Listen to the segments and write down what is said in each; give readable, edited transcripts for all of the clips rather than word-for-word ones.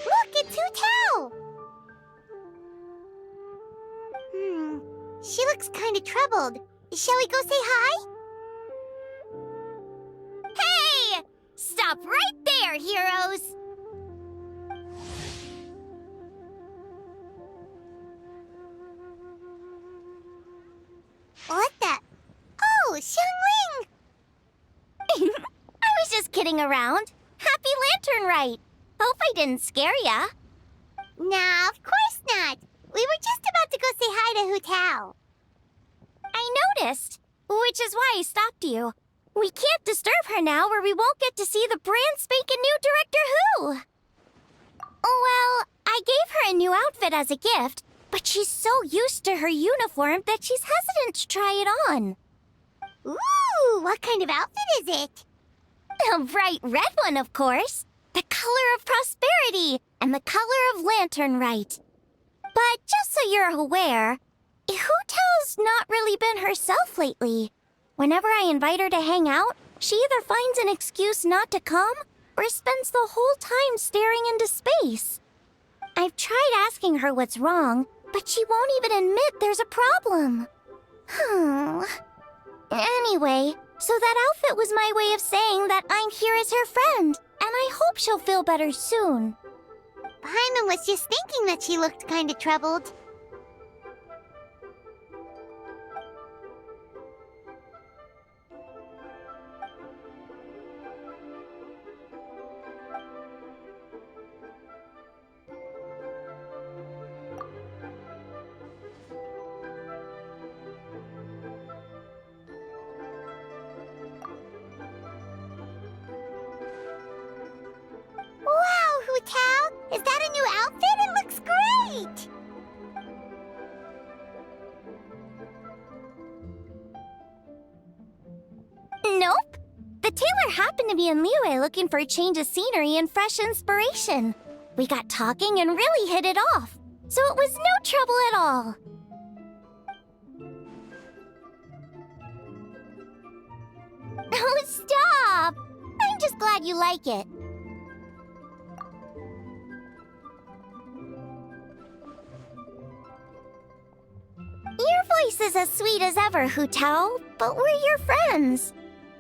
Look, it's Hu Tao! She looks kinda troubled. Shall we go say hi? Hey! Stop right there, heroes! What the? Oh, Xiangling! I was just kidding around. Happy Lantern Rite! Hope I didn't scare ya. Nah, of course not. We were just about to go say hi to Hu Tao. I noticed, which is why I stopped you. We can't disturb her now or we won't get to see the brand spanking new Director Who. Well, I gave her a new outfit as a gift, but she's so used to her uniform that she's hesitant to try it on. Ooh, what kind of outfit is it? A bright red one, of course. The color of prosperity and the color of Lantern Rite. But just so you're aware, Hu Tao's not really been herself lately. Whenever I invite her to hang out, she either finds an excuse not to come or spends the whole time staring into space. I've tried asking her what's wrong, but she won't even admit there's a problem. Anyway, so that outfit was my way of saying that I'm here as her friend, and I hope she'll feel better soon. Paimon was just thinking that she looked kinda troubled. Wow, Hu Tao! Is that a new outfit? It looks great! Nope. The tailor happened to be in Liyue looking for a change of scenery and fresh inspiration. We got talking and really hit it off, so it was no trouble at all. Oh, stop! I'm just glad you like it. Your voice is as sweet as ever, Hu Tao, but we're your friends.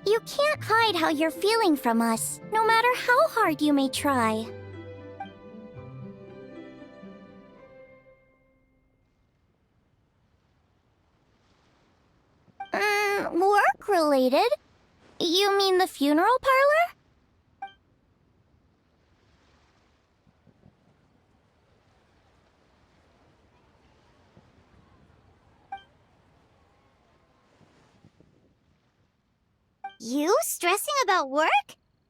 You can't hide how you're feeling from us, no matter how hard you may try. Work-related? You mean the funeral parlor? You stressing about work?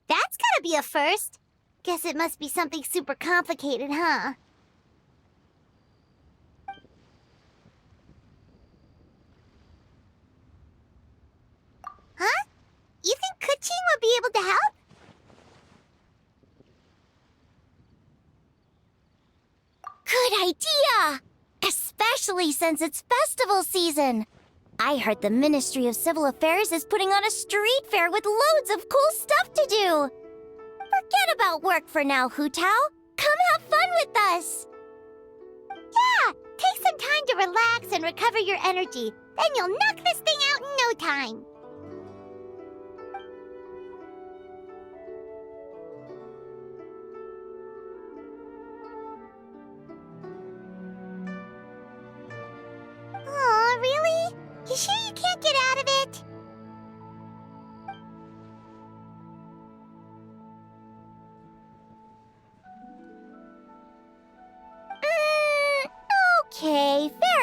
That's gotta be a first. Guess it must be something super complicated, huh? Huh? You think Kuching would be able to help? Good idea! Especially since it's festival season. I heard the Ministry of Civil Affairs is putting on a street fair with loads of cool stuff to do. Forget about work for now, Hu Tao. Come have fun with us. Yeah, take some time to relax and recover your energy. Then you'll knock this thing out in no time. Aw, really? You sure you can't get out of it?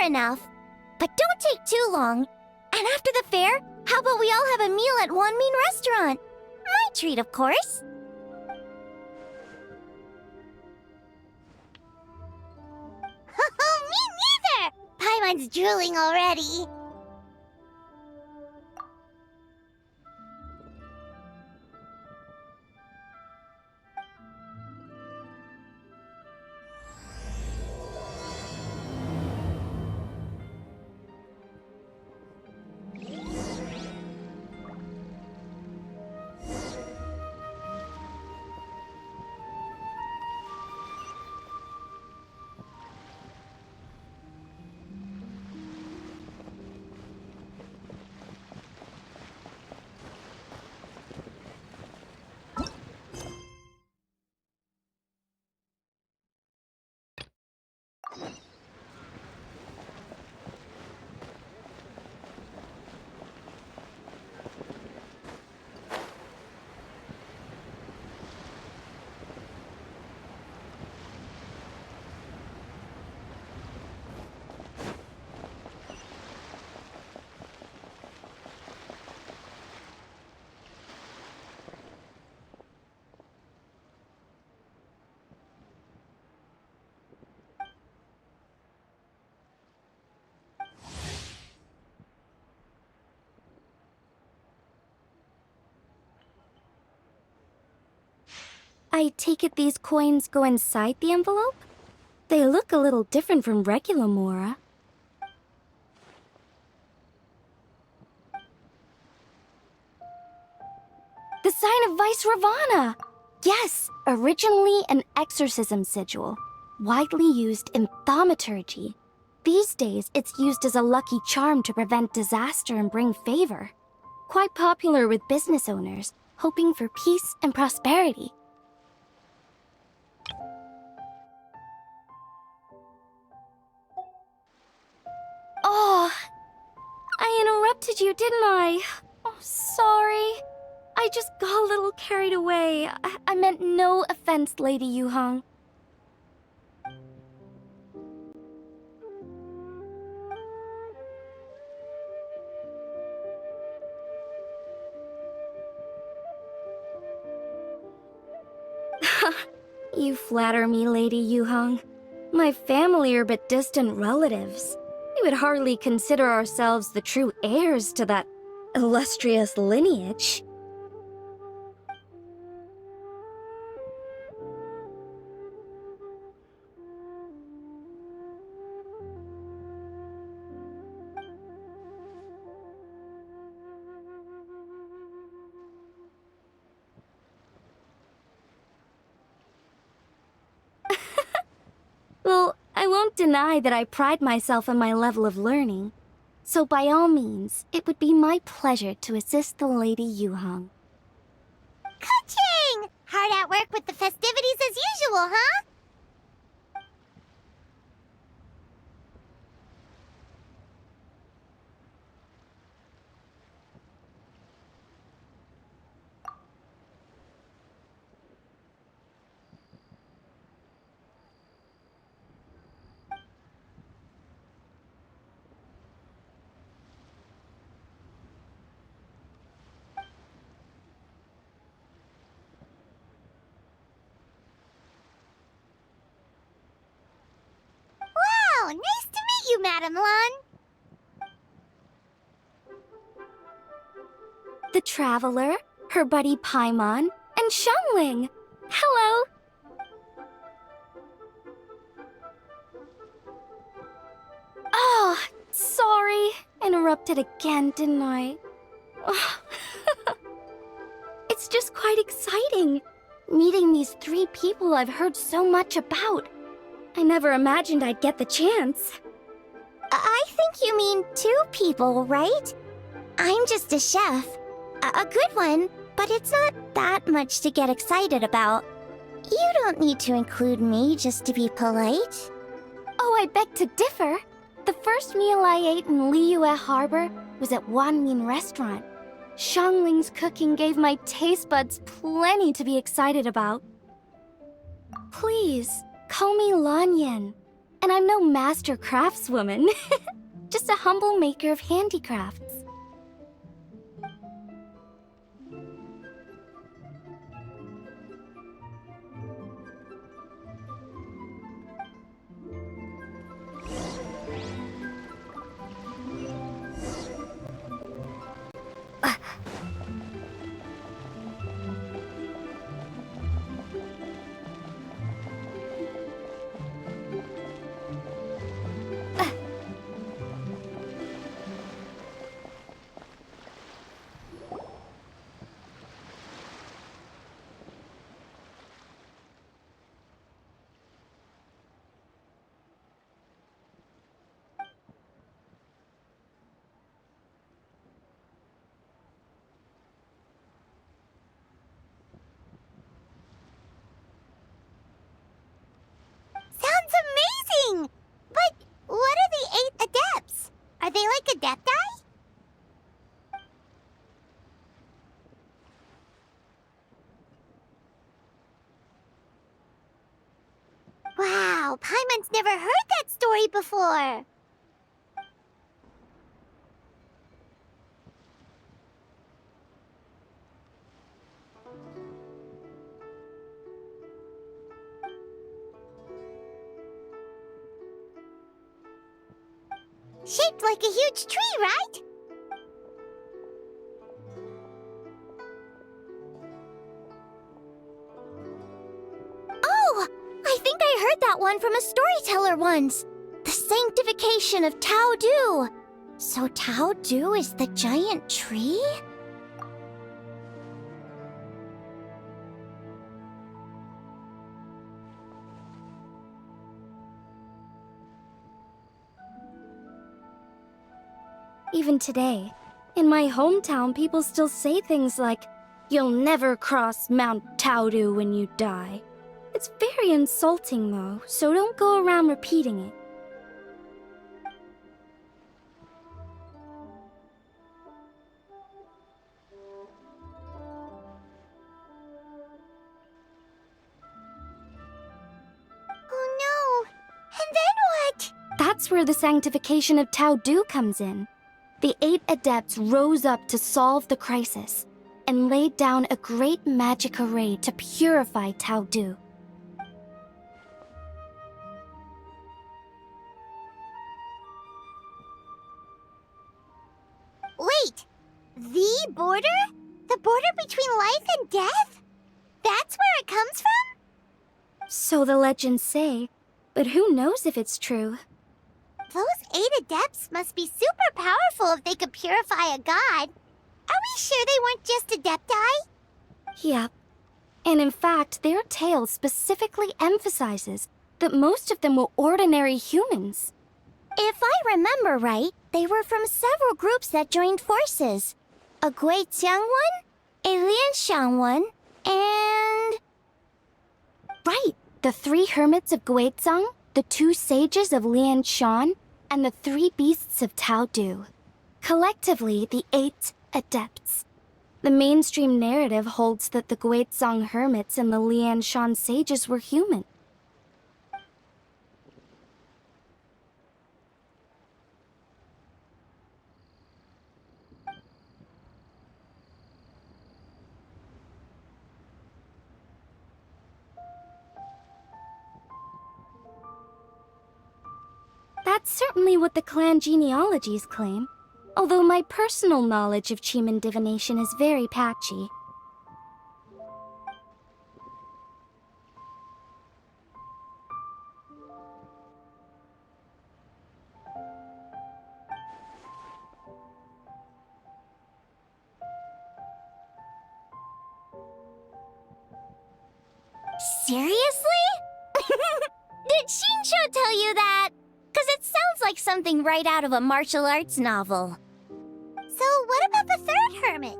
enough. But don't take too long. And after the fair, how about we all have a meal at Wanmin Restaurant? My treat, of course. Me neither! Paimon's drooling already. I take it these coins go inside the envelope? They look a little different from regular Mora. The sign of Vice Ravana! Yes, originally an exorcism sigil, widely used in thaumaturgy. These days, it's used as a lucky charm to prevent disaster and bring favor. Quite popular with business owners, hoping for peace and prosperity. Oh, I interrupted you, didn't I? Oh, sorry. I just got a little carried away. I meant no offense, Lady Yuhong. You flatter me, Lady Yuhong. My family are but distant relatives. We would hardly consider ourselves the true heirs to that illustrious lineage. Well, I won't deny that I pride myself on my level of learning. So by all means, it would be my pleasure to assist the Lady Yuhong. Ka-ching! Hard at work with the festivities as usual, huh? Wow, nice to meet you, Madame Lan. The Traveler, her buddy Paimon, and Xiangling. Hello. Oh, sorry. Interrupted again, didn't I? It's just quite exciting. Meeting these 3 people I've heard so much about. I never imagined I'd get the chance. I think you mean 2 people, right? I'm just a chef. A good one, but it's not that much to get excited about. You don't need to include me just to be polite. Oh, I beg to differ. The first meal I ate in Liyue Harbor was at Wanmin Restaurant. Xiangling's cooking gave my taste buds plenty to be excited about. Please, call me Lanyan. And I'm no master craftswoman. Just a humble maker of handicrafts. Sounds amazing! But what are the 8 Adepts? Are they like Adepti? Wow, Paimon's never heard that story before. Shaped like a huge tree, right? Oh! I think I heard that one from a storyteller once. The sanctification of Tao Du. So Tao Du is the giant tree? Even today, in my hometown, people still say things like, "You'll never cross Mount Taodu when you die." It's very insulting, though, so don't go around repeating it. Oh no! And then what? That's where the sanctification of Tao Du comes in. The 8 Adepts rose up to solve the crisis and laid down a great magic array to purify Tao Du. Wait! The border? The border between life and death? That's where it comes from? So the legends say, but who knows if it's true? Those 8 Adepts must be super powerful if they could purify a god. Are we sure they weren't just Adepti? Yep. And in fact, their tale specifically emphasizes that most of them were ordinary humans. If I remember right, they were from several groups that joined forces. A Guiqiang one, a Lianshan one, and... Right! The 3 hermits of Guizhang, the 2 sages of Lianshan, and the 3 beasts of Tao Du. Collectively, the 8 Adepts. The mainstream narrative holds that the Guizhang hermits and the Lianshan sages were human. That's certainly what the clan genealogies claim, although my personal knowledge of Chiman divination is very patchy. Seriously? Did Shinsho tell you that? 'Cause it sounds like something right out of a martial arts novel. So what about the 3rd hermit?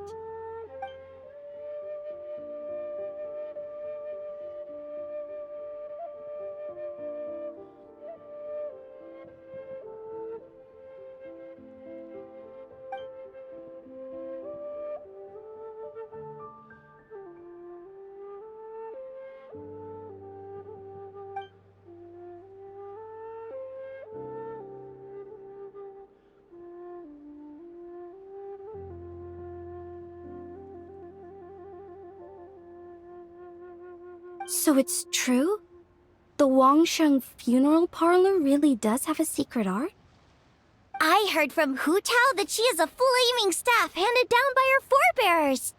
So it's true? The Wangsheng funeral parlor really does have a secret art? I heard from Hu Tao that she has a flaming staff handed down by her forebears.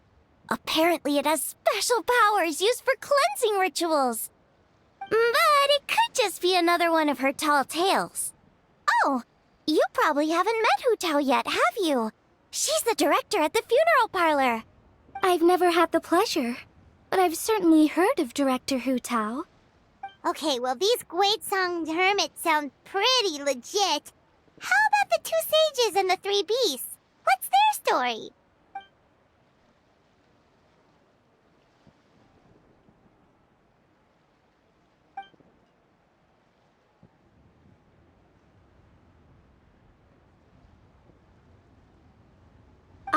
Apparently it has special powers used for cleansing rituals. But it could just be another one of her tall tales. Oh, you probably haven't met Hu Tao yet, have you? She's the director at the funeral parlor. I've never had the pleasure, but I've certainly heard of Director Hu Tao. Okay, well, these Guizhong hermits sound pretty legit. How about the two sages and the three beasts? What's their story?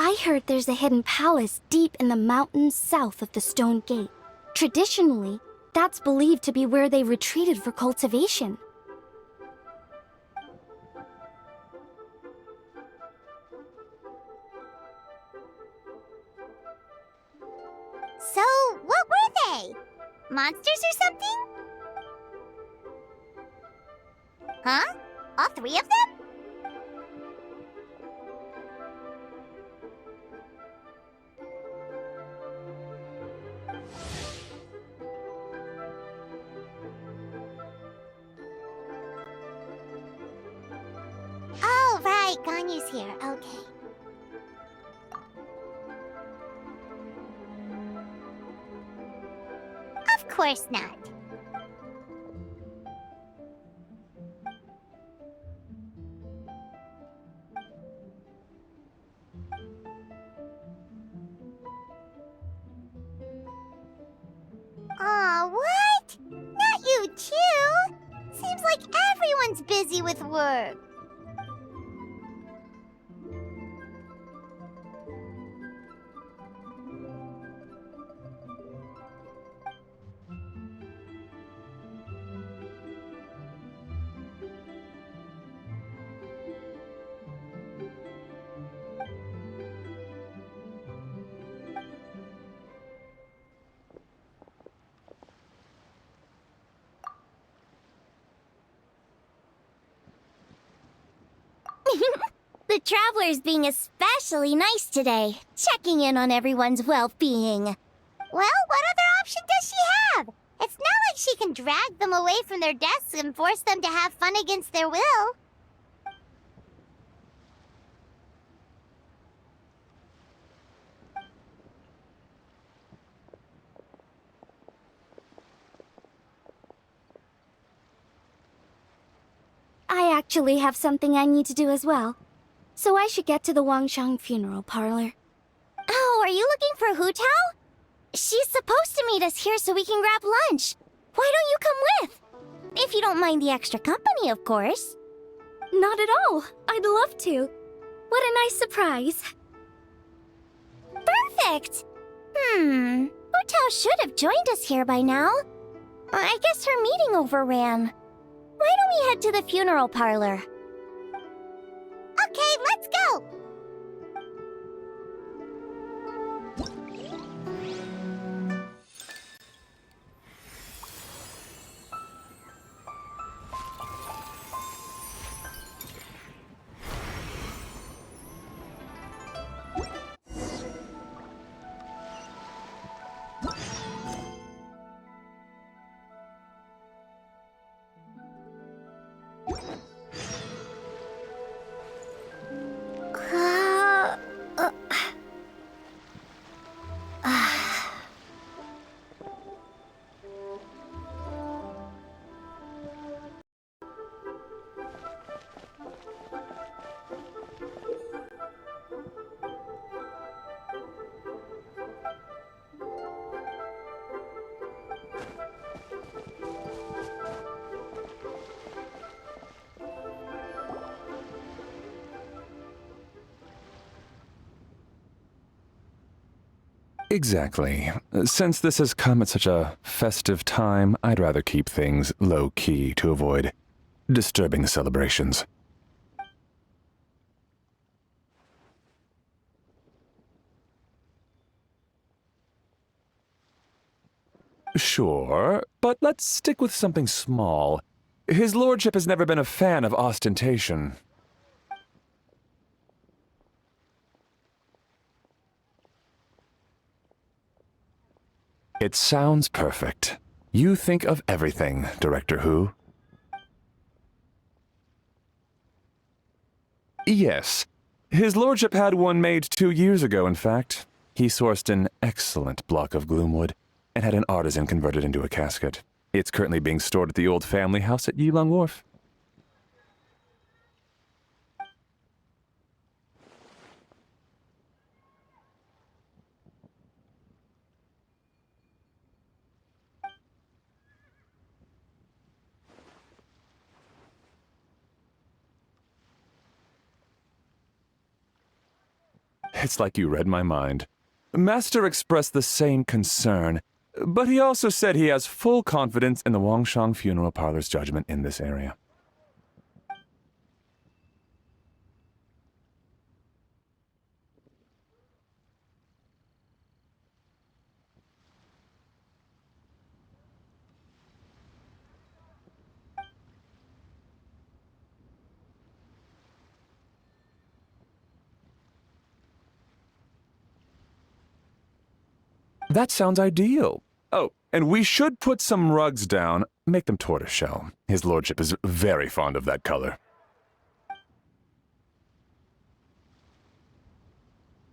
I heard there's a hidden palace deep in the mountains south of the Stone Gate. Traditionally, that's believed to be where they retreated for cultivation. So, what were they? Monsters or something? Huh? All three of them? Oh, right, Ganyu's here. Okay. Of course not. Aw, what? Not you too? Seems like everyone's busy with work. The Traveler's being especially nice today, checking in on everyone's well-being. Well, what other option does she have? It's not like she can drag them away from their desks and force them to have fun against their will. I actually have something I need to do as well. So I should get to the Wangsheng funeral parlor. Oh, are you looking for Hu Tao? She's supposed to meet us here so we can grab lunch. Why don't you come with? If you don't mind the extra company, of course. Not at all. I'd love to. What a nice surprise. Perfect! Hu Tao should have joined us here by now. I guess her meeting overran. Why don't we head to the funeral parlor? Okay, let's go! Exactly. Since this has come at such a festive time, I'd rather keep things low-key to avoid disturbing the celebrations. Sure, but let's stick with something small. His lordship has never been a fan of ostentation. It sounds perfect. You think of everything, Director Who. Yes. His lordship had one made 2 years ago, in fact. He sourced an excellent block of gloomwood and had an artisan convert it into a casket. It's currently being stored at the old family house at Yilong Wharf. It's like you read my mind. Master expressed the same concern, but he also said he has full confidence in the Wangshang Funeral Parlor's judgment in this area. That sounds ideal. Oh, and we should put some rugs down. Make them tortoiseshell. His lordship is very fond of that color.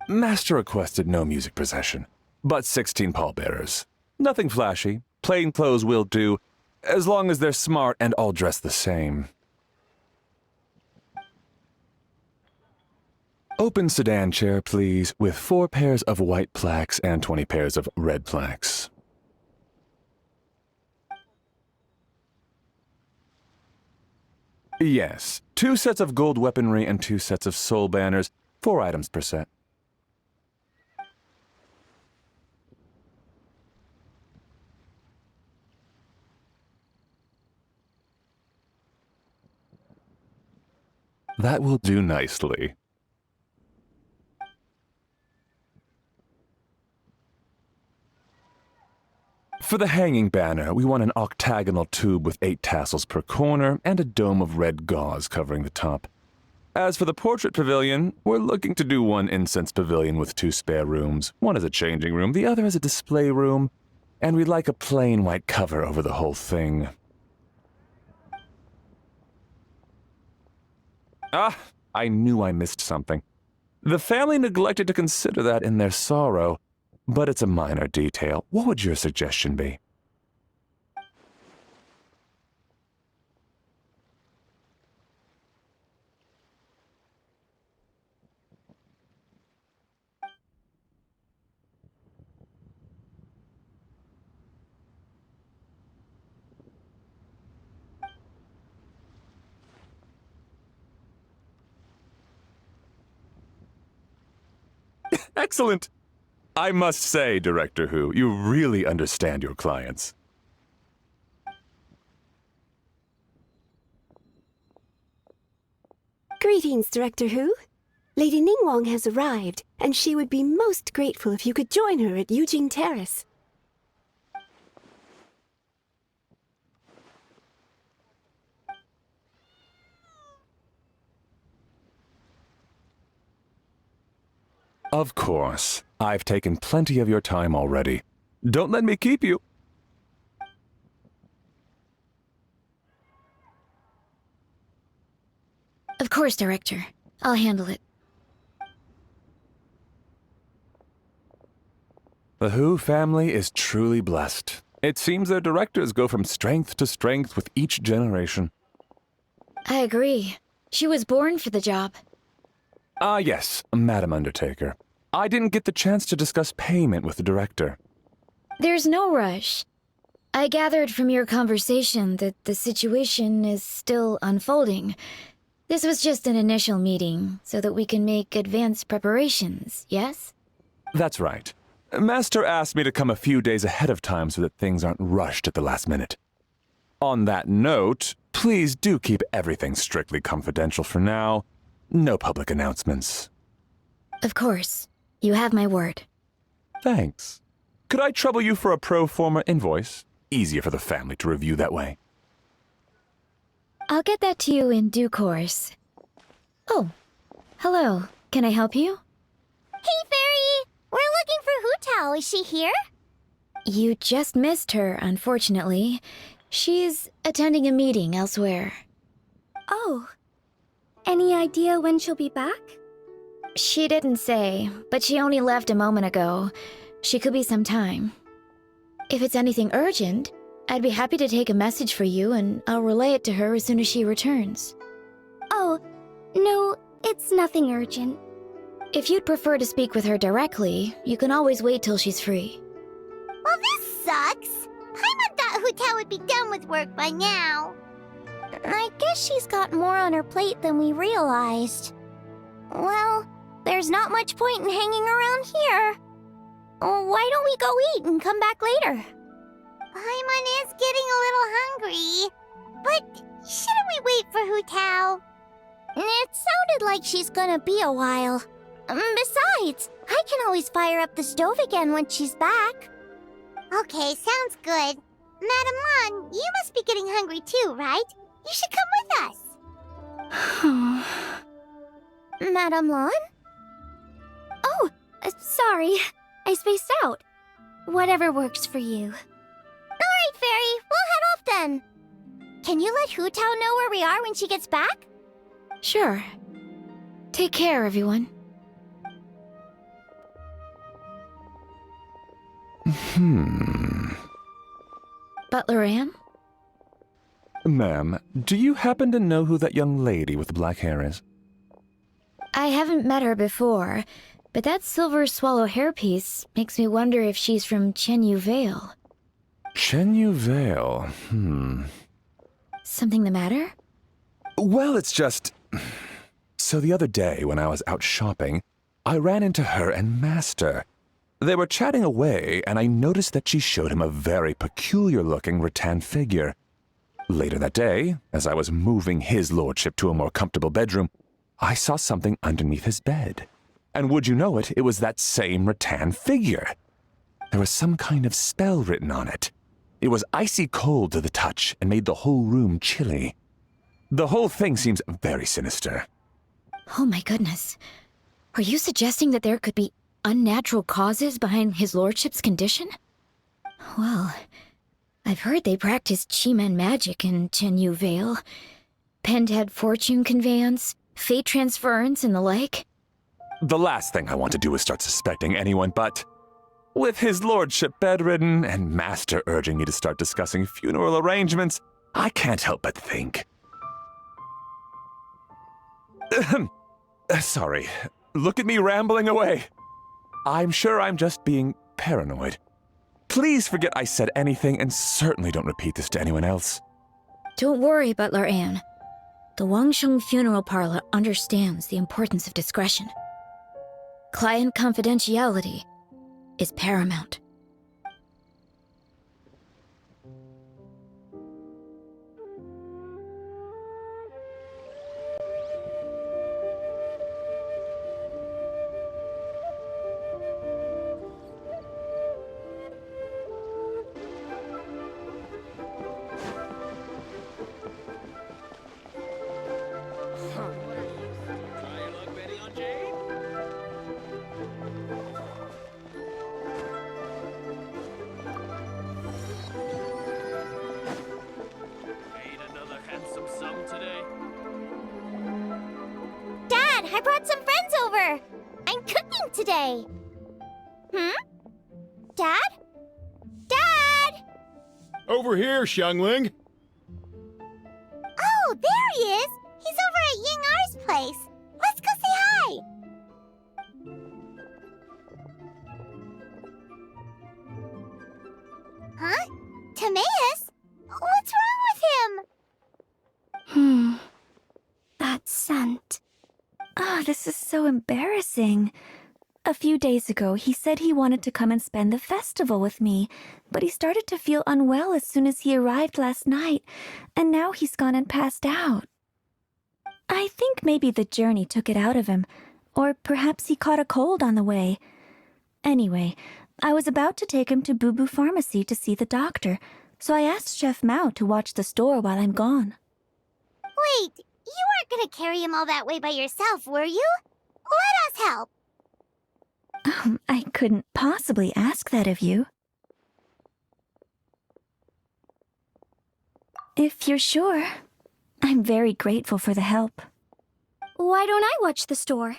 Master requested no music procession, but 16 pallbearers. Nothing flashy. Plain clothes will do, as long as they're smart and all dressed the same. Open sedan chair, please, with 4 pairs of white plaques and 20 pairs of red plaques. Yes, 2 sets of gold weaponry and 2 sets of soul banners, 4 items per set. That will do nicely. For the hanging banner, we want an octagonal tube with 8 tassels per corner and a dome of red gauze covering the top. As for the portrait pavilion, we're looking to do one incense pavilion with 2 spare rooms. One as a changing room, the other as a display room, and we'd like a plain white cover over the whole thing. Ah, I knew I missed something. The family neglected to consider that in their sorrow. But it's a minor detail. What would your suggestion be? Excellent! I must say, Director Who, you really understand your clients. Greetings, Director Who. Lady Ningguang has arrived, and she would be most grateful if you could join her at Yujing Terrace. Of course. I've taken plenty of your time already. Don't let me keep you. Of course, Director. I'll handle it. The Who family is truly blessed. It seems their directors go from strength to strength with each generation. I agree. She was born for the job. Ah, yes, Madam Undertaker. I didn't get the chance to discuss payment with the director. There's no rush. I gathered from your conversation that the situation is still unfolding. This was just an initial meeting, so that we can make advanced preparations, yes? That's right. Master asked me to come a few days ahead of time so that things aren't rushed at the last minute. On that note, please do keep everything strictly confidential for now. No public announcements. Of course. You have my word. Thanks. Could I trouble you for a pro forma invoice? Easier for the family to review that way. I'll get that to you in due course. Oh, hello. Can I help you? Hey, Fairy! We're looking for Hu Tao. Is she here? You just missed her, unfortunately. She's attending a meeting elsewhere. Oh. Any idea when she'll be back? She didn't say, but she only left a moment ago. She could be some time. If it's anything urgent, I'd be happy to take a message for you and I'll relay it to her as soon as she returns. Oh, no, it's nothing urgent. If you'd prefer to speak with her directly, you can always wait till she's free. Well, this sucks. Paimon thought Hu Tao would be done with work by now. I guess she's got more on her plate than we realized. Well, there's not much point in hanging around here. Why don't we go eat and come back later? Paimon is getting a little hungry. But shouldn't we wait for Hu Tao? It sounded like she's gonna be a while. Besides, I can always fire up the stove again when she's back. Okay, sounds good. Madame Lan, you must be getting hungry too, right? You should come with us. Madame Lan? Oh, sorry. I spaced out. Whatever works for you. Alright, Fairy, we'll head off then. Can you let Hu Tao know where we are when she gets back? Sure. Take care, everyone. Butler Anne? Ma'am, do you happen to know who that young lady with the black hair is? I haven't met her before, but that silver swallow hairpiece makes me wonder if she's from Chenyu Vale. Chenyu Vale, Something the matter? Well, it's just... So the other day, when I was out shopping, I ran into her and Master. They were chatting away, and I noticed that she showed him a very peculiar-looking rattan figure. Later that day, as I was moving his lordship to a more comfortable bedroom, I saw something underneath his bed. And would you know it, it was that same rattan figure. There was some kind of spell written on it. It was icy cold to the touch and made the whole room chilly. The whole thing seems very sinister. Oh my goodness. Are you suggesting that there could be unnatural causes behind his lordship's condition? Well, I've heard they practice Chi-Men magic in Chenyu Vale. Pentad fortune conveyance, fate transference, and the like. The last thing I want to do is start suspecting anyone, but... With his lordship bedridden and Master urging me to start discussing funeral arrangements, I can't help but think. Sorry. Look at me rambling away. I'm sure I'm just being paranoid. Please forget I said anything and certainly don't repeat this to anyone else. Don't worry, Butler Anne. The Wangsheng Funeral Parlor understands the importance of discretion. Client confidentiality is paramount. Dad, I brought some friends over. I'm cooking today. Dad? Dad! Over here, Xiangling. Oh, there he is. He's over at Ying R's place. Let's go say hi. Huh? Timaeus? What's wrong with him? That scent. Oh, this is so embarrassing. A few days ago, he said he wanted to come and spend the festival with me, but he started to feel unwell as soon as he arrived last night, and now he's gone and passed out. I think maybe the journey took it out of him, or perhaps he caught a cold on the way. Anyway, I was about to take him to Boo Boo Pharmacy to see the doctor, so I asked Chef Mao to watch the store while I'm gone. Wait, you weren't gonna carry him all that way by yourself, were you? Let us help. I couldn't possibly ask that of you. If you're sure, I'm very grateful for the help. Why don't I watch the store?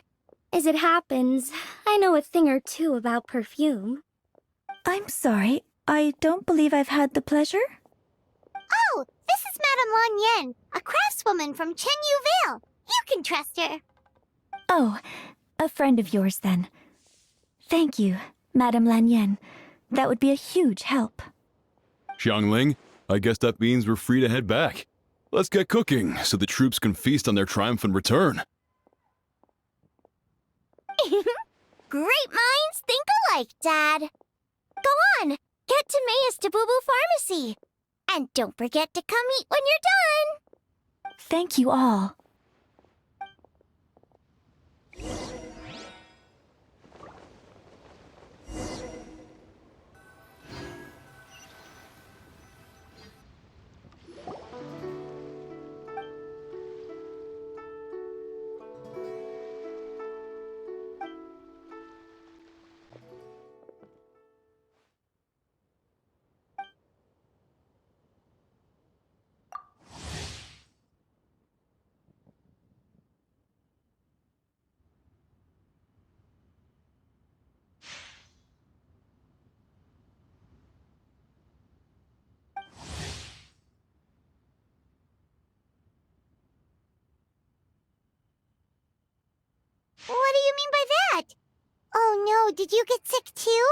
As it happens, I know a thing or two about perfume. I'm sorry, I don't believe I've had the pleasure. Oh, this is Madame Lan Yen, a craftswoman from Chenyu Vale. You can trust her. Oh, a friend of yours then. Thank you, Madame Lan Yen. That would be a huge help. Xiangling, I guess that means we're free to head back. Let's get cooking so the troops can feast on their triumphant return. Great minds think alike, Dad. Go on, get Timaeus to Boo Boo Pharmacy. And don't forget to come eat when you're done. Thank you all. What do you mean by that? Oh no, did you get sick too?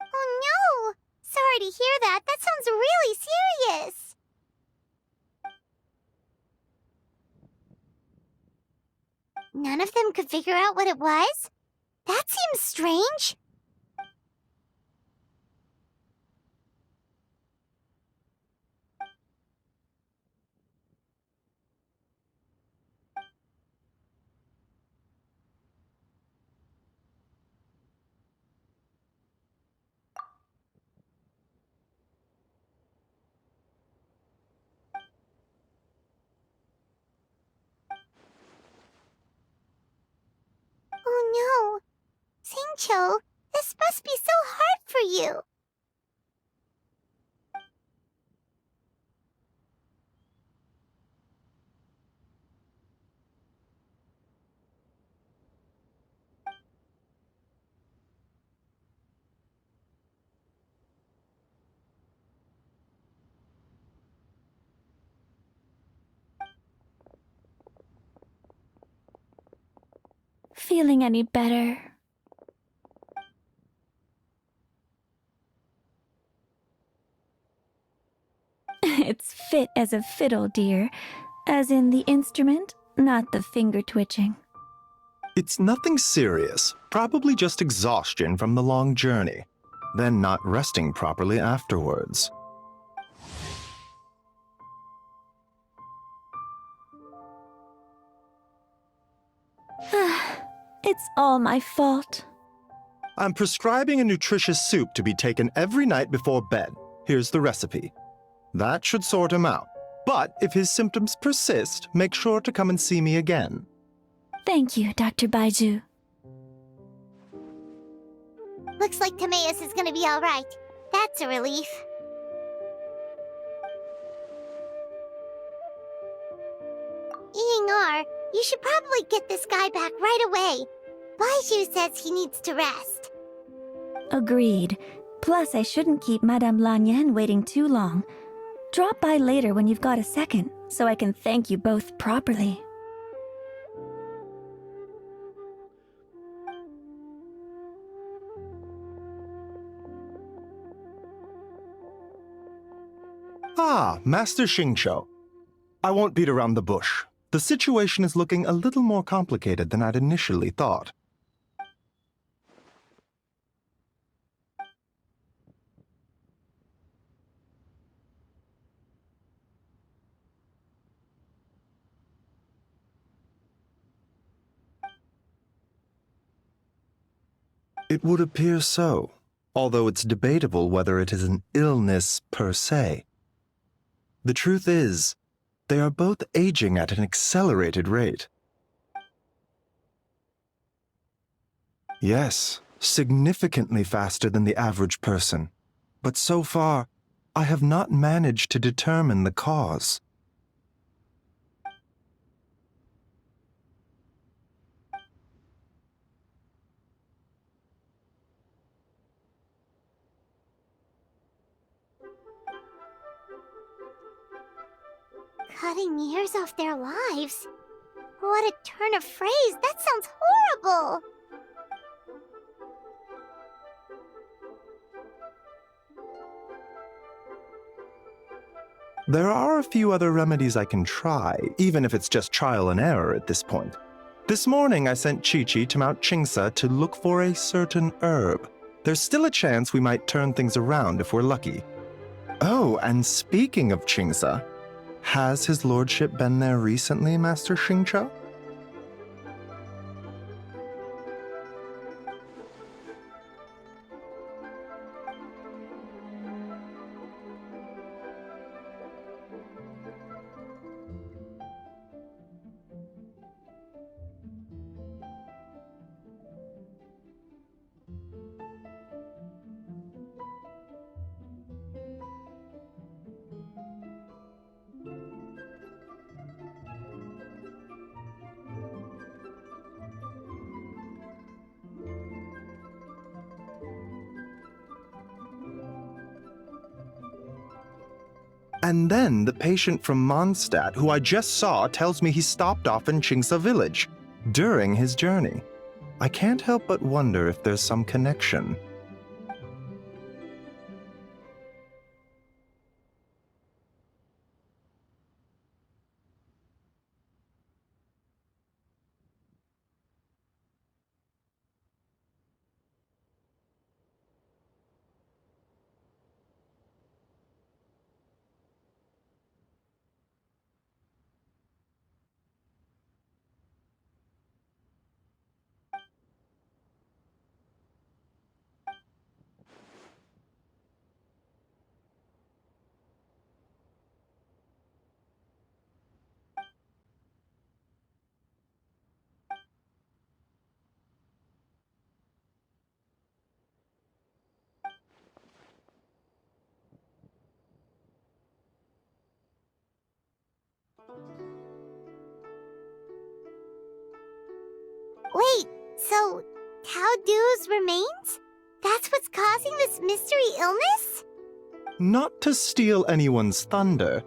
Oh no! Sorry to hear that. That sounds really serious. None of them could figure out what it was? That seems strange. Oh no. Singcho, this must be so hard for you. Feeling any better? It's fit as a fiddle, dear. As in the instrument, not the finger twitching. It's nothing serious, probably just exhaustion from the long journey, then not resting properly afterwards. It's all my fault. I'm prescribing a nutritious soup to be taken every night before bed. Here's the recipe. That should sort him out. But if his symptoms persist, make sure to come and see me again. Thank you, Dr. Baiju. Looks like Timaeus is gonna be alright. That's a relief. Ying-ar, you should probably get this guy back right away. Baiju says he needs to rest. Agreed. Plus, I shouldn't keep Madame Lan Yen waiting too long. Drop by later when you've got a second, so I can thank you both properly. Ah, Master Xingqiu. I won't beat around the bush. The situation is looking a little more complicated than I'd initially thought. It would appear so, although it's debatable whether it is an illness per se. The truth is, they are both aging at an accelerated rate. Yes, significantly faster than the average person. But so far, I have not managed to determine the cause. Cutting years off their lives? What a turn of phrase! That sounds horrible! There are a few other remedies I can try, even if it's just trial and error at this point. This morning I sent Chi-Chi to Mount Chingsa to look for a certain herb. There's still a chance we might turn things around if we're lucky. Oh, and speaking of Chingsa, has his lordship been there recently, Master Xingqiu? And then the patient from Mondstadt, who I just saw, tells me he stopped off in Chingsa village during his journey. I can't help but wonder if there's some connection. Wait, so Tao Du's remains? That's what's causing this mystery illness? Not to steal anyone's thunder,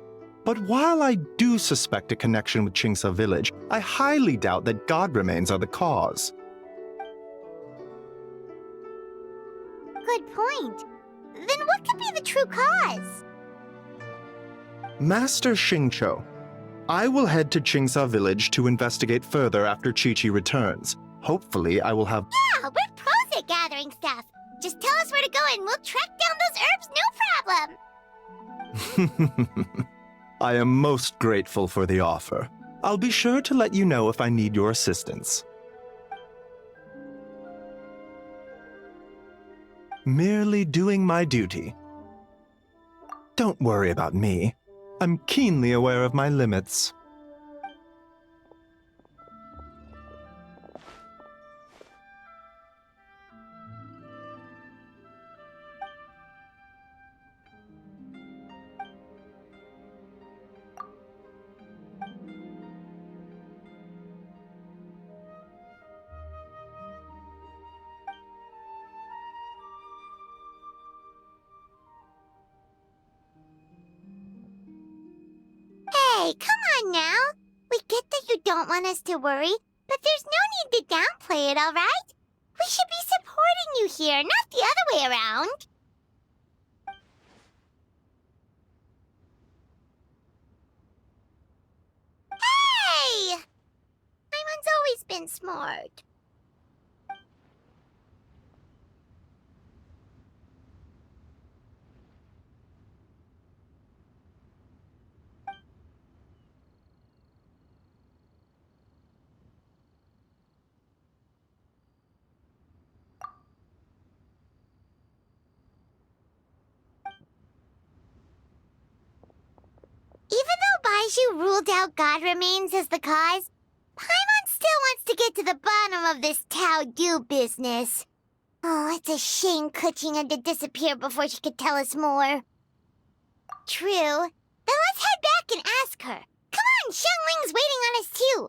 but while I do suspect a connection with Chingsa village, I highly doubt that god remains are the cause. Good point. Then what could be the true cause? Master Xingqiu, I will head to Chingsa village to investigate further after Chi-Chi returns. Hopefully, I will have... Yeah, we're pros at gathering stuff. Just tell us where to go and we'll track down those herbs, no problem. I am most grateful for the offer. I'll be sure to let you know if I need your assistance. Merely doing my duty. Don't worry about me. I'm keenly aware of my limits. Hey, come on now. We get that you don't want us to worry, but there's no need to downplay it, all right? We should be supporting you here, not the other way around. Hey! and smart. Even though Baiju ruled out God remains as the cause, Paimon still wants to get to the bottom of this Tao Du business. Oh, it's a shame Kuching had to disappear before she could tell us more. True. Then let's head back and ask her. Come on, Xiangling's waiting on us too.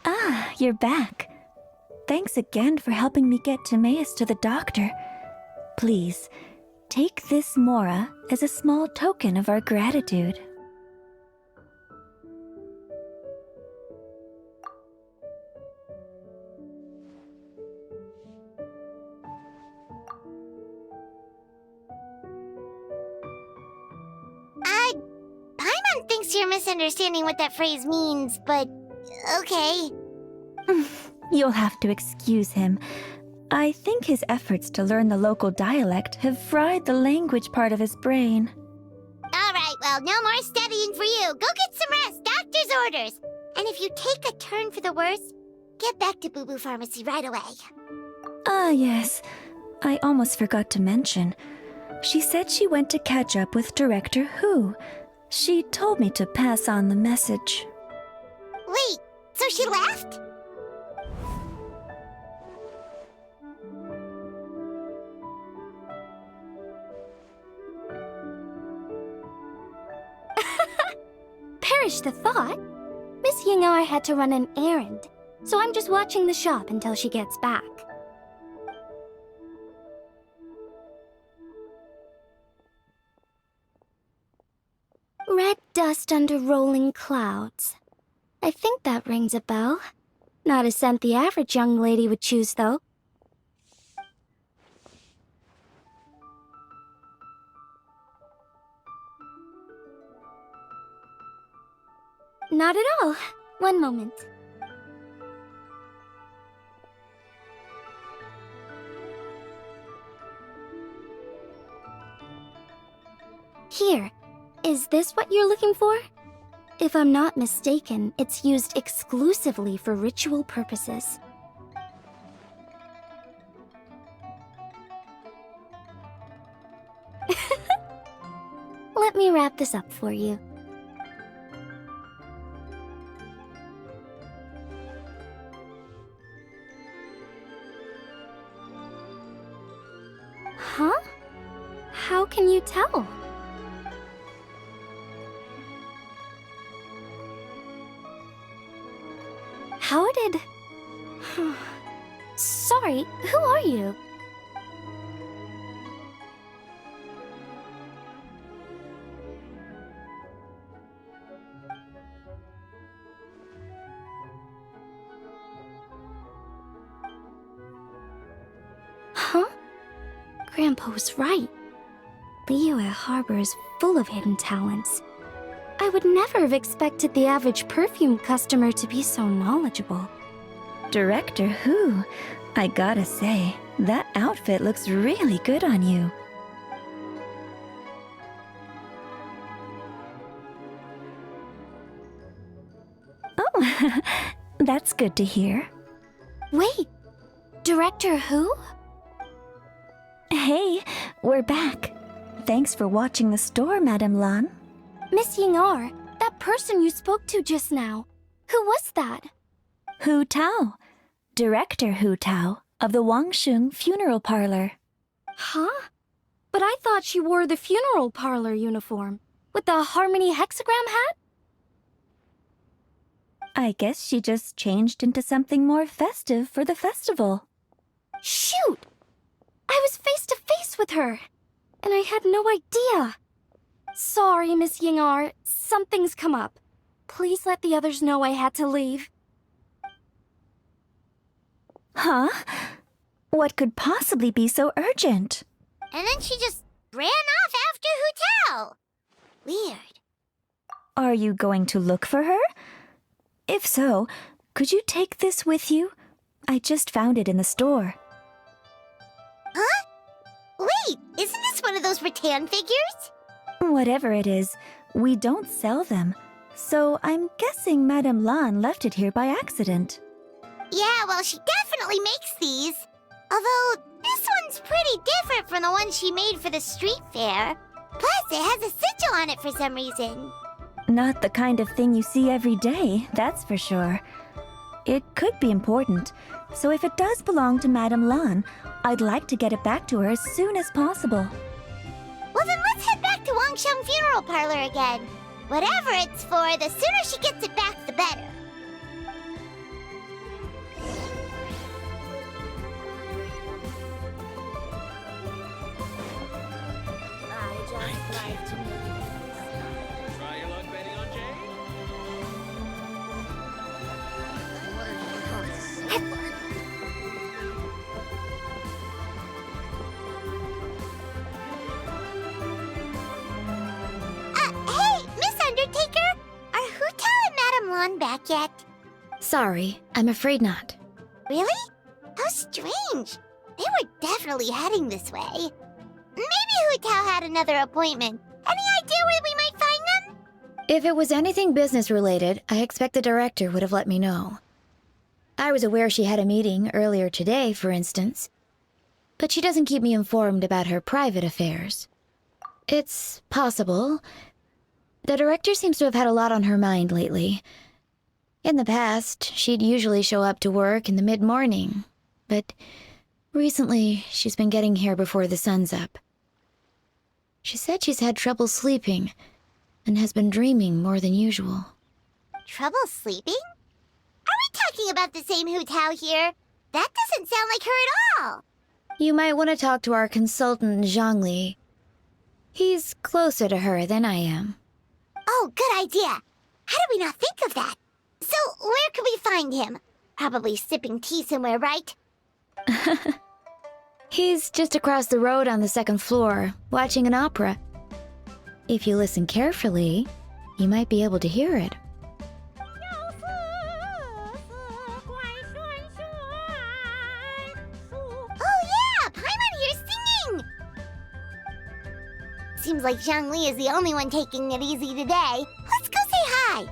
Ah, you're back. Thanks again for helping me get Timaeus to the doctor. Please, take this Mora as a small token of our gratitude. Paimon thinks you're misunderstanding what that phrase means, but okay. You'll have to excuse him. I think his efforts to learn the local dialect have fried the language part of his brain. Alright, well, no more studying for you. Go get some rest, doctor's orders. And if you take a turn for the worse, get back to Boo Boo Pharmacy right away. Ah, yes. I almost forgot to mention. She said she went to catch up with Director Hu. She told me to pass on the message. Wait, so she left? Perish the thought. Miss Ying I had to run an errand, so I'm just watching the shop until she gets back. Red dust under rolling clouds. I think that rings a bell. Not a scent the average young lady would choose, though. Not at all. One moment. Here. Is this what you're looking for? If I'm not mistaken, it's used exclusively for ritual purposes. Let me wrap this up for you. Huh? How can you tell? How did... Sorry, who are you? Huh? Grandpa was right. Liyue Harbor is full of hidden talents. I would never have expected the average perfume customer to be so knowledgeable. Director Hu, I gotta say, that outfit looks really good on you. Oh, that's good to hear. Wait, Director Hu? Hey, we're back. Thanks for watching the store, Madame Lan. Miss Ying-er, that person you spoke to just now, who was that? Hu Tao, Director Hu Tao of the Wangsheng Funeral Parlor. Huh? But I thought she wore the funeral parlor uniform, with the Harmony hexagram hat? I guess she just changed into something more festive for the festival. Shoot! I was face to face with her, and I had no idea. Sorry, Miss Ying-er, something's come up. Please let the others know I had to leave. Huh? What could possibly be so urgent? And then she just ran off after Hu Tao. Weird. Are you going to look for her? If so, could you take this with you? I just found it in the store. Huh? Wait, isn't this one of those rattan figures? Whatever it is, we don't sell them. So I'm guessing Madame Lan left it here by accident. Yeah, well, she definitely makes these. Although, this one's pretty different from the one she made for the street fair. Plus, it has a sigil on it for some reason. Not the kind of thing you see every day, that's for sure. It could be important, so if it does belong to Madame Lan, I'd like to get it back to her as soon as possible. Well, then let's head back to Wangsheng Funeral Parlor again. Whatever it's for, the sooner she gets it back, the better. Try your luck betting on Jay? Hey, Miss Undertaker! Are Hu Tao and Madame Lan back yet? Sorry, I'm afraid not. Really? How strange. They were definitely heading this way. Maybe Hu Tao had another appointment. Any idea where we might find them? If it was anything business related, I expect the director would have let me know. I was aware she had a meeting earlier today, for instance. But she doesn't keep me informed about her private affairs. It's possible. The director seems to have had a lot on her mind lately. In the past, she'd usually show up to work in the mid-morning. But recently, she's been getting here before the sun's up. She said she's had trouble sleeping and has been dreaming more than usual. Trouble sleeping? Are we talking about the same Hu Tao here? That doesn't sound like her at all. You might want to talk to our consultant, Zhongli. He's closer to her than I am. Oh, good idea. How did we not think of that? So, where could we find him? Probably sipping tea somewhere, right? He's just across the road on the second floor, watching an opera. If you listen carefully, you might be able to hear it. Oh yeah, Paimon here's singing! Seems like Zhongli is the only one taking it easy today. Let's go say hi!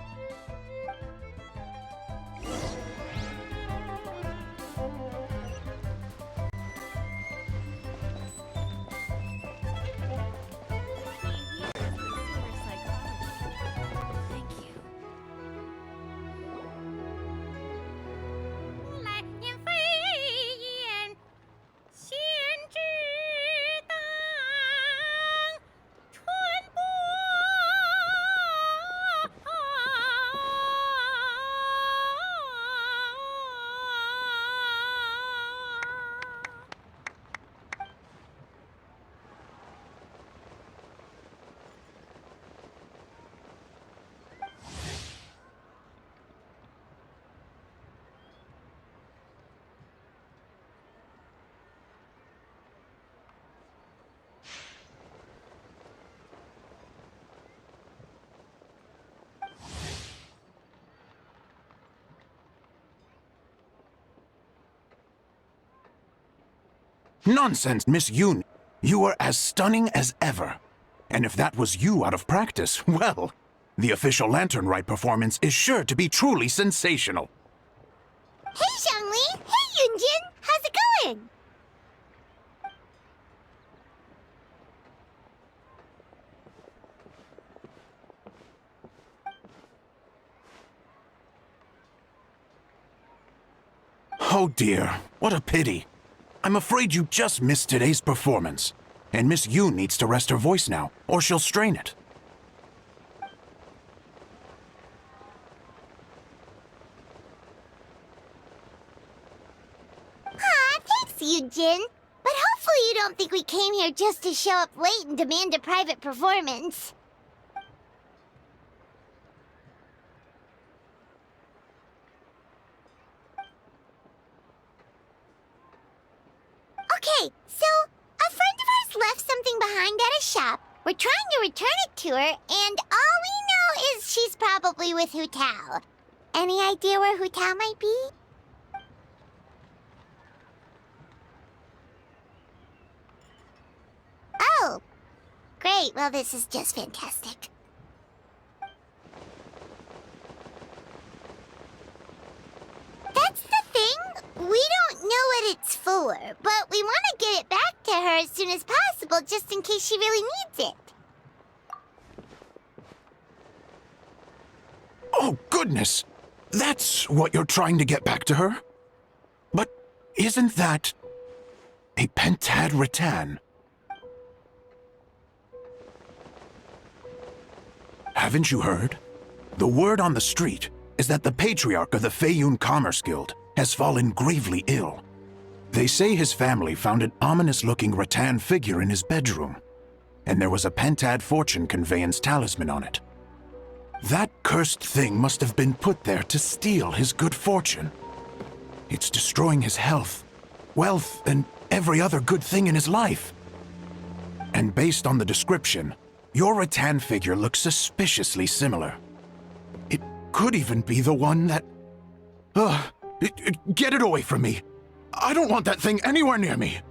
Nonsense, Miss Yoon. You are as stunning as ever. And if that was you out of practice, well, the official Lantern Rite performance is sure to be truly sensational. Hey, Zhongli! Hey, Yunjin! How's it going? Oh dear, what a pity. I'm afraid you just missed today's performance. And Miss Yoon needs to rest her voice now, or she'll strain it. Aw, thanks, Yujin. But hopefully you don't think we came here just to show up late and demand a private performance. Okay, so a friend of ours left something behind at a shop. We're trying to return it to her, and all we know is she's probably with Hu Tao. Any idea where Hu Tao might be? Oh, great. Well, this is just fantastic. That's the thing. We don't know what it's for, but we want to get it back to her as soon as possible just in case she really needs it. Oh, goodness! That's what you're trying to get back to her? But isn't that a pentad rattan? Haven't you heard? The word on the street is that the patriarch of the Feiyun Commerce Guild has fallen gravely ill. They say his family found an ominous-looking rattan figure in his bedroom, and there was a pentad fortune conveyance talisman on it. That cursed thing must have been put there to steal his good fortune. It's destroying his health, wealth, and every other good thing in his life. And based on the description, your rattan figure looks suspiciously similar. It could even be the one that... get it away from me! I don't want that thing anywhere near me!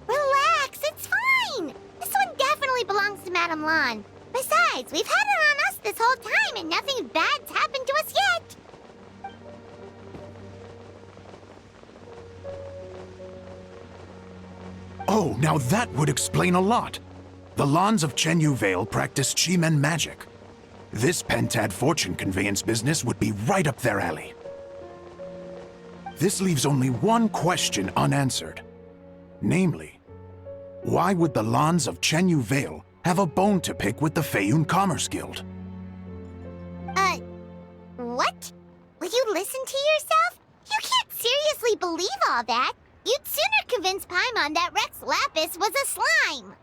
Relax, it's fine! This one definitely belongs to Madame Lan. Besides, we've had it on us this whole time and nothing bad's happened to us yet. Oh, now that would explain a lot. The Lans of Chenyu Vale practice Chi-Men magic. This pentad fortune conveyance business would be right up their alley. This leaves only one question unanswered. Namely, why would the Lans of Chenyu Vale have a bone to pick with the Feiyun Commerce Guild? What? Will you listen to yourself? You can't seriously believe all that. You'd sooner convince Paimon that Rex Lapis was a slime.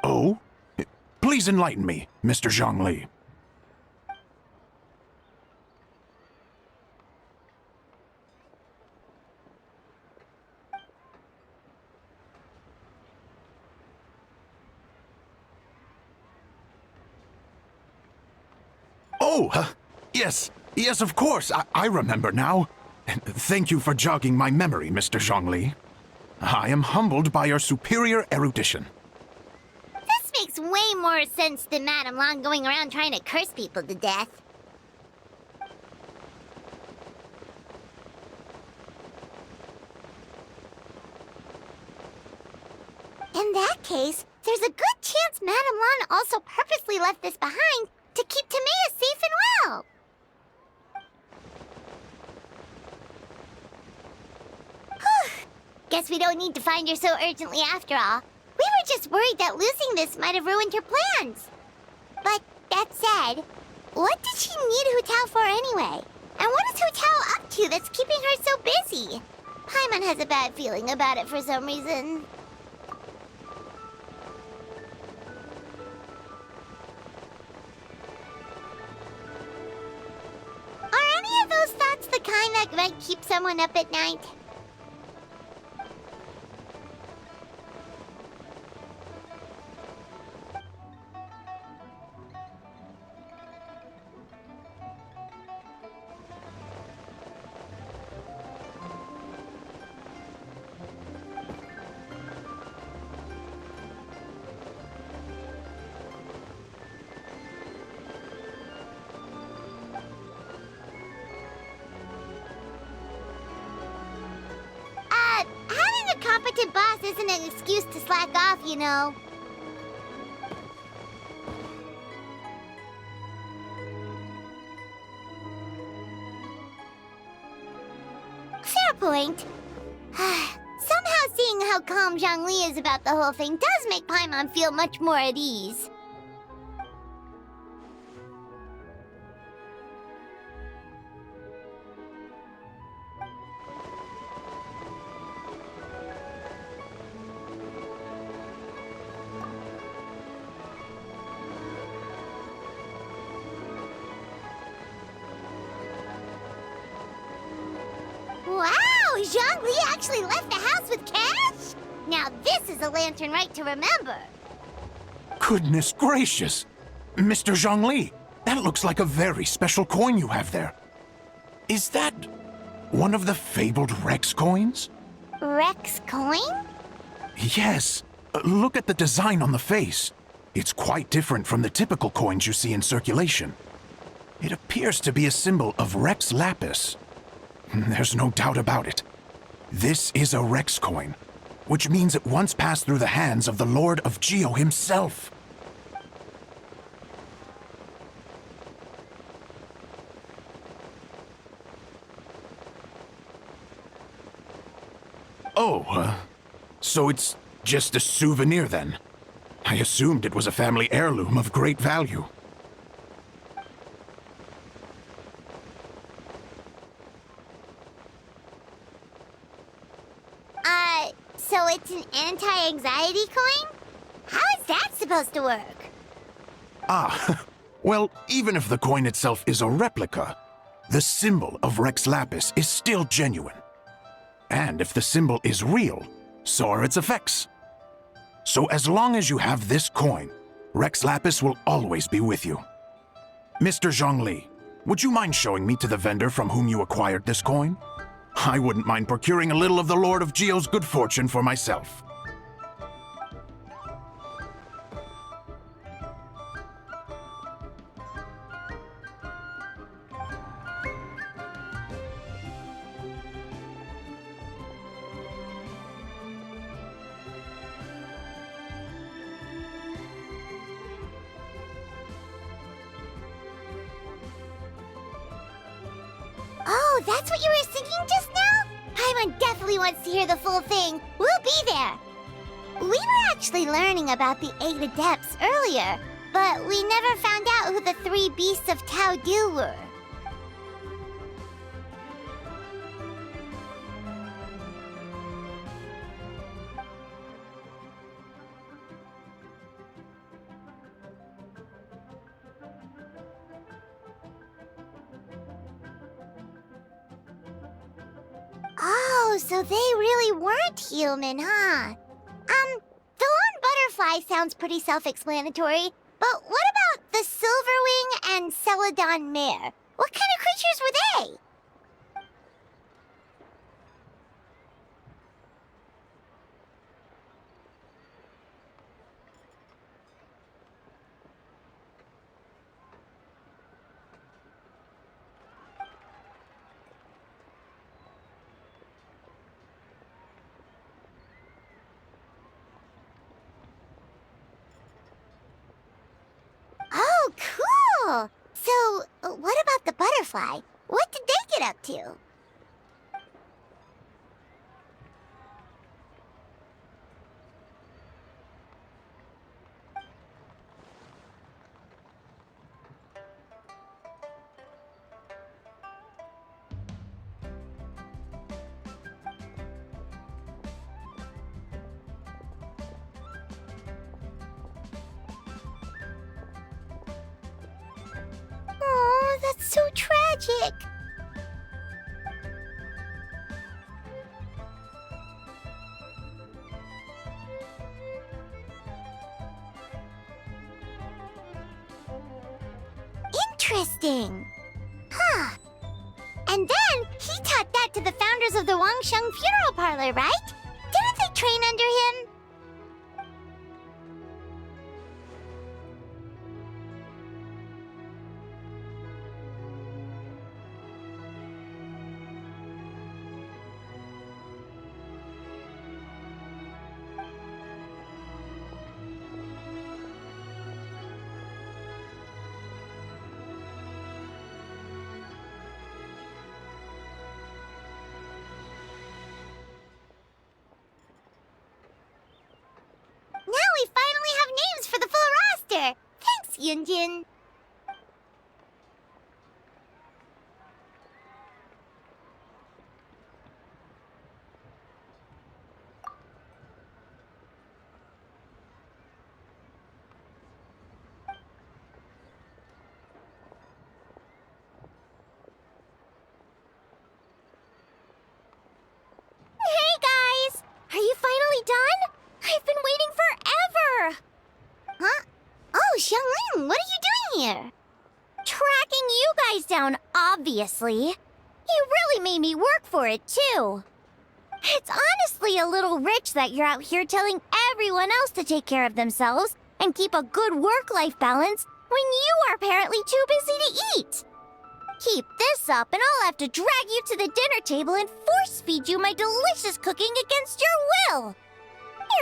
Oh? Please enlighten me, Mr. Zhongli. Oh, yes, of course. I remember now. Thank you for jogging my memory, Mr. Zhongli. I am humbled by your superior erudition. This makes way more sense than Madame Lan going around trying to curse people to death. In that case, there's a good chance Madame Lan also purposely left this behind to keep Tamea safe and well. Whew. Guess we don't need to find her so urgently after all. We were just worried that losing this might have ruined her plans. But that said, what did she need Hu Tao for anyway? And what is Hu Tao up to that's keeping her so busy? Paimon has a bad feeling about it for some reason. Are any of those thoughts the kind that might keep someone up at night? Having a competent boss isn't an excuse to slack off, you know. point. Somehow seeing how calm Zhongli is about the whole thing does make Paimon feel much more at ease. Wow! Zhongli actually left the house with cash? Now this is a lantern right to remember. Goodness gracious! Mr. Zhongli, that looks like a very special coin you have there. Is that one of the fabled Rex coins? Rex coin? Yes. Look at the design on the face. It's quite different from the typical coins you see in circulation. It appears to be a symbol of Rex Lapis. There's no doubt about it. This is a Rex coin, which means it once passed through the hands of the Lord of Geo himself. Oh, so it's just a souvenir then? I assumed it was a family heirloom of great value. So it's an anti-anxiety coin? How is that supposed to work? Ah, well, even if the coin itself is a replica, the symbol of Rex Lapis is still genuine. And if the symbol is real, so are its effects. So as long as you have this coin, Rex Lapis will always be with you. Mr. Zhongli, would you mind showing me to the vendor from whom you acquired this coin? I wouldn't mind procuring a little of the Lord of Geo's good fortune for myself. Oh, that's what you were singing just now? Paimon definitely wants to hear the full thing. We'll be there. We were actually learning about the 8 Adepts earlier, but we never found out who the 3 Beasts of Tao Du were. Oh, so they really weren't human, huh? The Lone Butterfly sounds pretty self-explanatory, but what about the Silverwing and Celadon Mare? What kind of creatures were they? Oh, cool! So, what about the butterfly? What did they get up to? Oh, that's so tragic. Interesting. Huh. And then he taught that to the founders of the Wangsheng Funeral Parlor, right? Didn't they train under him? faster! Thanks, Yunjin. Hey guys! Are you finally done? I've been waiting forever! Huh? Oh, Xiangling, what are you doing here? Tracking you guys down, obviously. You really made me work for it, too. It's honestly a little rich that you're out here telling everyone else to take care of themselves and keep a good work-life balance when you are apparently too busy to eat. Keep this up and I'll have to drag you to the dinner table and force-feed you my delicious cooking against your will.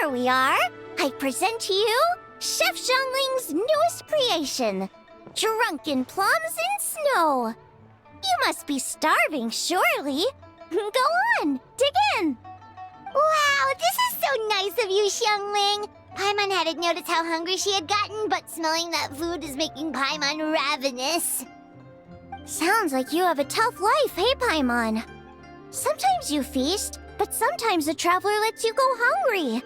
Here we are. I present to you Chef Xiangling's newest creation, Drunken Plums in Snow. You must be starving, surely. Go on, dig in. Wow, this is so nice of you, Xiangling. Paimon hadn't noticed how hungry she had gotten, but smelling that food is making Paimon ravenous. Sounds like you have a tough life, hey, Paimon? Sometimes you feast, but sometimes the traveler lets you go hungry.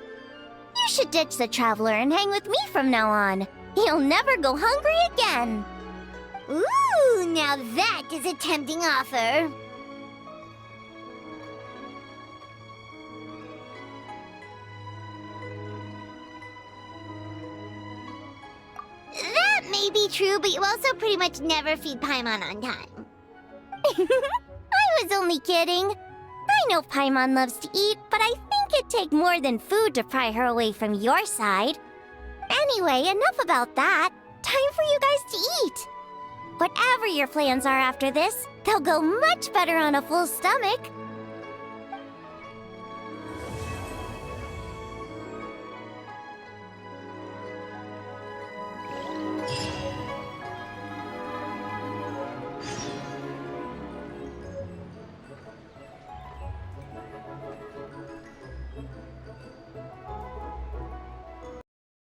You should ditch the traveler and hang with me from now on. You'll never go hungry again. Ooh, now that is a tempting offer. That may be true, but you also pretty much never feed Paimon on time. I was only kidding. I know Paimon loves to eat, but I think it'd take more than food to pry her away from your side. Anyway, enough about that. Time for you guys to eat. Whatever your plans are after this, they'll go much better on a full stomach.